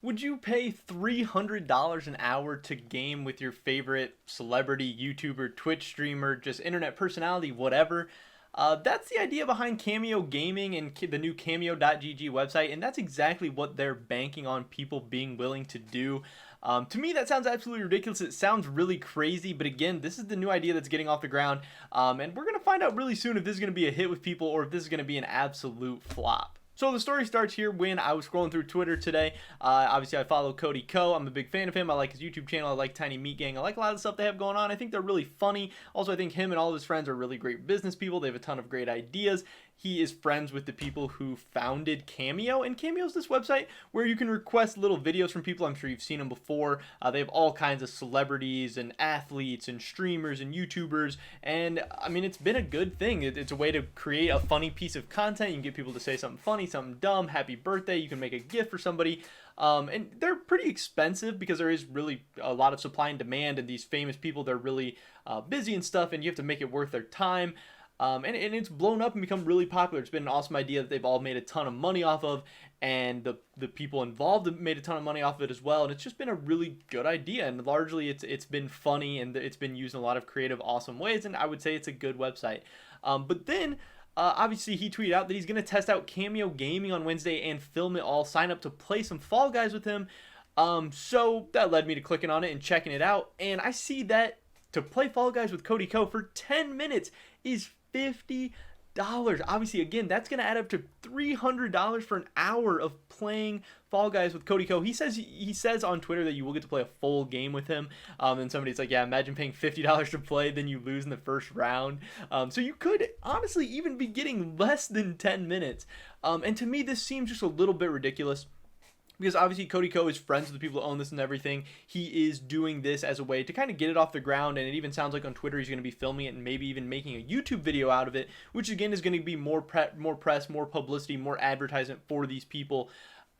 Would you pay $300 an hour to game with your favorite celebrity, YouTuber, Twitch streamer, just internet personality, whatever? That's the idea behind Cameo Gaming and the new Cameo.gg website, and that's exactly what they're banking on people being willing to do. To me, that sounds absolutely ridiculous. It sounds really crazy, but again, this is the new idea that's getting off the ground, and we're going to find out really soon if this is going to be a hit with people or if this is going to be an absolute flop. So the story starts here when I was scrolling through Twitter today. Obviously, I follow Cody. I'm a big fan of him. I like his YouTube channel. I like Tiny Meat Gang. I like a lot of the stuff they have going on. I think they're really funny. Also, I think him and all of his friends are really great business people. They have a ton of great ideas. He is friends with the people who founded Cameo, and Cameo is this website where you can request little videos from people. I'm sure you've seen them before. They have all kinds of celebrities and athletes and streamers and YouTubers, and I mean, it's been a good thing. It's a way to create a funny piece of content. You can get people to say something funny, something dumb, happy birthday. You can make a gift for somebody. And they're pretty expensive because there is really a lot of supply and demand, and these famous people, they're really busy and stuff, and you have to make it worth their time. And it's blown up and become really popular. It's been an awesome idea that they've all made a ton of money off of, and the people involved have made a ton of money off of it as well. And it's just been a really good idea, and largely it's been funny, and it's been used in a lot of creative, awesome ways. And I would say it's a good website. But then obviously, he tweeted out that he's going to test out Cameo Gaming on Wednesday and film it all. Sign up to play some Fall Guys with him. So that led me to clicking on it and checking it out. And I see that to play Fall Guys with Cody for 10 minutes is $50. Obviously, again, that's going to add up to $300 for an hour of playing Fall Guys with Cody. He says on Twitter that you will get to play a full game with him. And somebody's like, yeah, imagine paying $50 to play, then you lose in the first round. So you could honestly even be getting less than 10 minutes. And to me, this seems just a little bit ridiculous, because obviously Cody is friends with the people who own this and everything. He is doing this as a way to kind of get it off the ground, and it even sounds like on Twitter he's going to be filming it and maybe even making a YouTube video out of it, which again is going to be more press, more publicity, more advertisement for these people.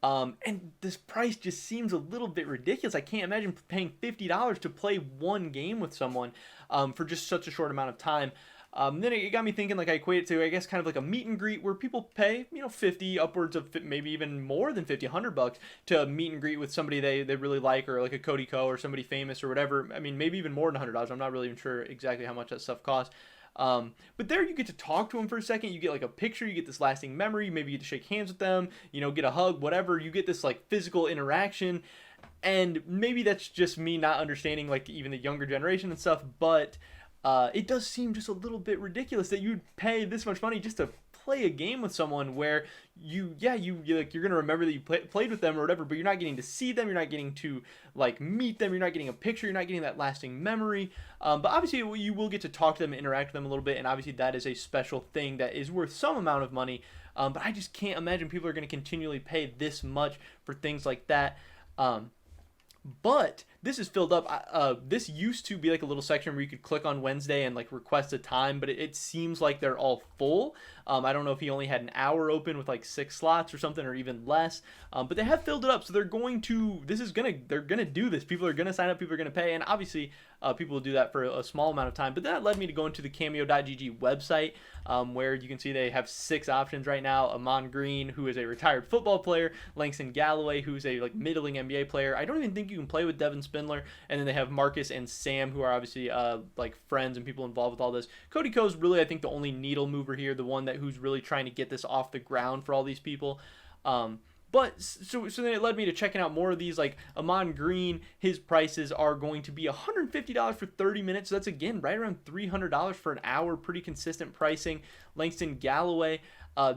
And this price just seems a little bit ridiculous. I can't imagine paying $50 to play one game with someone for just such a short amount of time. Then it got me thinking, like, I equate it to, I guess, kind of like a meet and greet where people pay, 50, upwards of maybe even more than 50, $100 to meet and greet with somebody they really like, or like a Cody or somebody famous or whatever. I mean, maybe even more than $100. I'm not really even sure exactly how much that stuff costs. But there you get to talk to them for a second. You get like a picture, you get this lasting memory. Maybe you get to shake hands with them, get a hug, whatever. You get this like physical interaction. And maybe that's just me not understanding like even the younger generation and stuff, but it does seem just a little bit ridiculous that you'd pay this much money just to play a game with someone where you're gonna remember that you played with them or whatever, but you're not getting to see them, you're not getting to like meet them, you're not getting a picture, you're not getting that lasting memory. But obviously you will get to talk to them and interact with them a little bit, and obviously that is a special thing that is worth some amount of money. But I just can't imagine people are going to continually pay this much for things like that. But this is filled up. This used to be like a little section where you could click on Wednesday and like request a time, but it seems like they're all full. I don't know if he only had an hour open with like 6 slots or something, or even less. But they have filled it up, so they're going to do this. People are gonna sign up. People are gonna pay, and obviously people will do that for a small amount of time. But that led me to go into the Cameo.gg website, where you can see they have 6 options right now. Amon Green, who is a retired football player, Langston Galloway, who's a like middling NBA player. I don't even think you can play with Devin Spindler. And then they have Marcus and Sam, who are obviously like friends and people involved with all this. Cody is really, I think, the only needle mover here, the one who's really trying to get this off the ground for all these people. But so then it led me to checking out more of these. Like Amon Green, his prices are going to be $150 for 30 minutes. So that's again right around $300 for an hour. Pretty consistent pricing. Langston Galloway,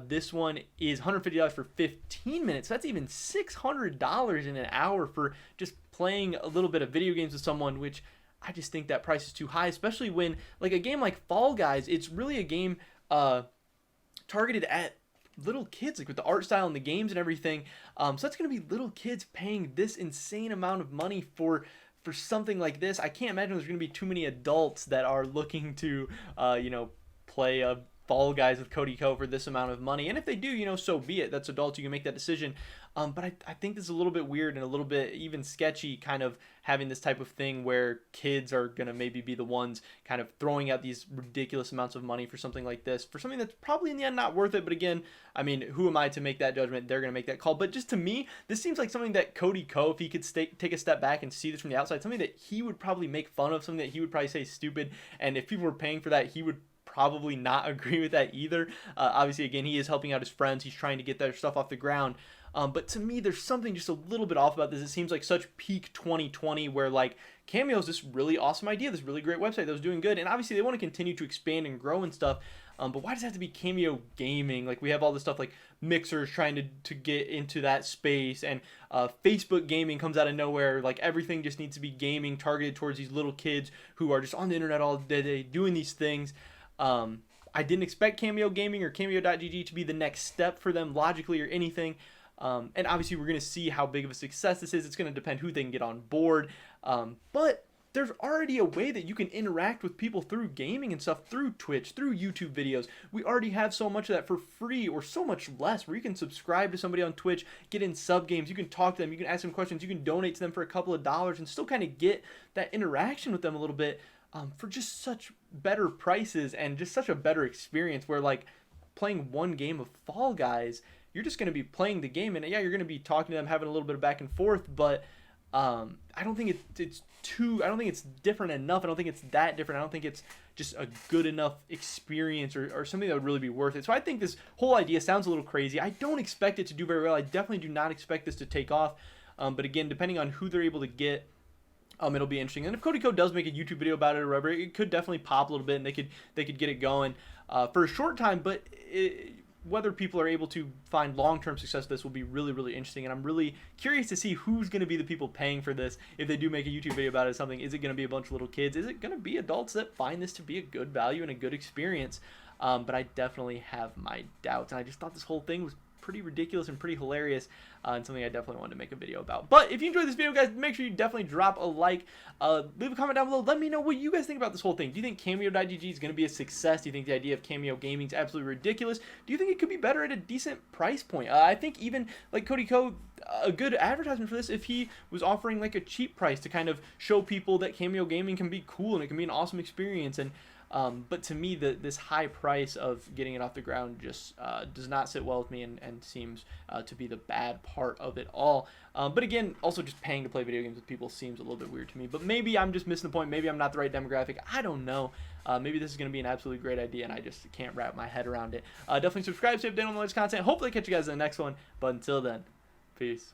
this one is $150 for 15 minutes. So that's even $600 in an hour for just playing a little bit of video games with someone, which I just think that price is too high, especially when like a game like Fall Guys, it's really a game targeted at little kids, like with the art style and the games and everything. So that's going to be little kids paying this insane amount of money for something like this. I can't imagine there's going to be too many adults that are looking to play a Fall Guys with Cody Co for this amount of money. And if they do, so be it. That's adults. You can make that decision. But I think this is a little bit weird and a little bit even sketchy, kind of having this type of thing where kids are going to maybe be the ones kind of throwing out these ridiculous amounts of money for something like this, for something that's probably in the end not worth it. But again, I mean, who am I to make that judgment? They're going to make that call. But just to me, this seems like something that Cody Co, if he could take a step back and see this from the outside, something that he would probably make fun of, something that he would probably say stupid. And if people were paying for that, he would probably not agree with that either. Obviously, again, he is helping out his friends. He's trying to get their stuff off the ground. But to me, there's something just a little bit off about this. It seems like such peak 2020 where like Cameo is this really awesome idea, this really great website that was doing good. And obviously they want to continue to expand and grow and stuff. But why does it have to be Cameo Gaming? Like we have all this stuff like Mixers trying to get into that space, and Facebook Gaming comes out of nowhere. Like everything just needs to be gaming targeted towards these little kids who are just on the internet all day doing these things. I didn't expect Cameo Gaming or Cameo.gg to be the next step for them logically or anything. And obviously we're going to see how big of a success this is. It's going to depend who they can get on board. But there's already a way that you can interact with people through gaming and stuff, through Twitch, through YouTube videos. We already have so much of that for free or so much less, where you can subscribe to somebody on Twitch, get in sub games, you can talk to them, you can ask them questions, you can donate to them for a couple of dollars and still kind of get that interaction with them a little bit for just such better prices and just such a better experience, where like playing one game of Fall Guys, you're just going to be playing the game, and yeah, you're going to be talking to them, having a little bit of back and forth, but I don't think I don't think it's different enough. I don't think it's that different. I don't think it's just a good enough experience or something that would really be worth it. So I think this whole idea sounds a little crazy. I don't expect it to do very well. I definitely do not expect this to take off. But again, depending on who they're able to get, it'll be interesting. And if Cody Co does make a YouTube video about it or whatever, it could definitely pop a little bit, and they could get it going for a short time. But whether people are able to find long-term success with this will be really, really interesting. And I'm really curious to see who's going to be the people paying for this. If they do make a YouTube video about it or something, is it going to be a bunch of little kids? Is it going to be adults that find this to be a good value and a good experience? But I definitely have my doubts. And I just thought this whole thing was pretty ridiculous and pretty hilarious, and something I definitely wanted to make a video about. But if you enjoyed this video, guys, make sure you definitely drop a like, leave a comment down below, let me know what you guys think about this whole thing. Do you think Cameo.gg is going to be a success? Do you think the idea of Cameo Gaming is absolutely ridiculous? Do you think it could be better at a decent price point? I think even like Cody Co, a good advertisement for this if he was offering like a cheap price to kind of show people that Cameo Gaming can be cool and it can be an awesome experience. And but to me, this high price of getting it off the ground just does not sit well with me, and seems to be the bad part of it all. But again, also just paying to play video games with people seems a little bit weird to me. But maybe I'm just missing the point. Maybe I'm not the right demographic. I don't know. Maybe this is going to be an absolutely great idea, and I just can't wrap my head around it. Definitely subscribe so you have updated on the latest content. Hopefully, catch you guys in the next one. But until then, peace.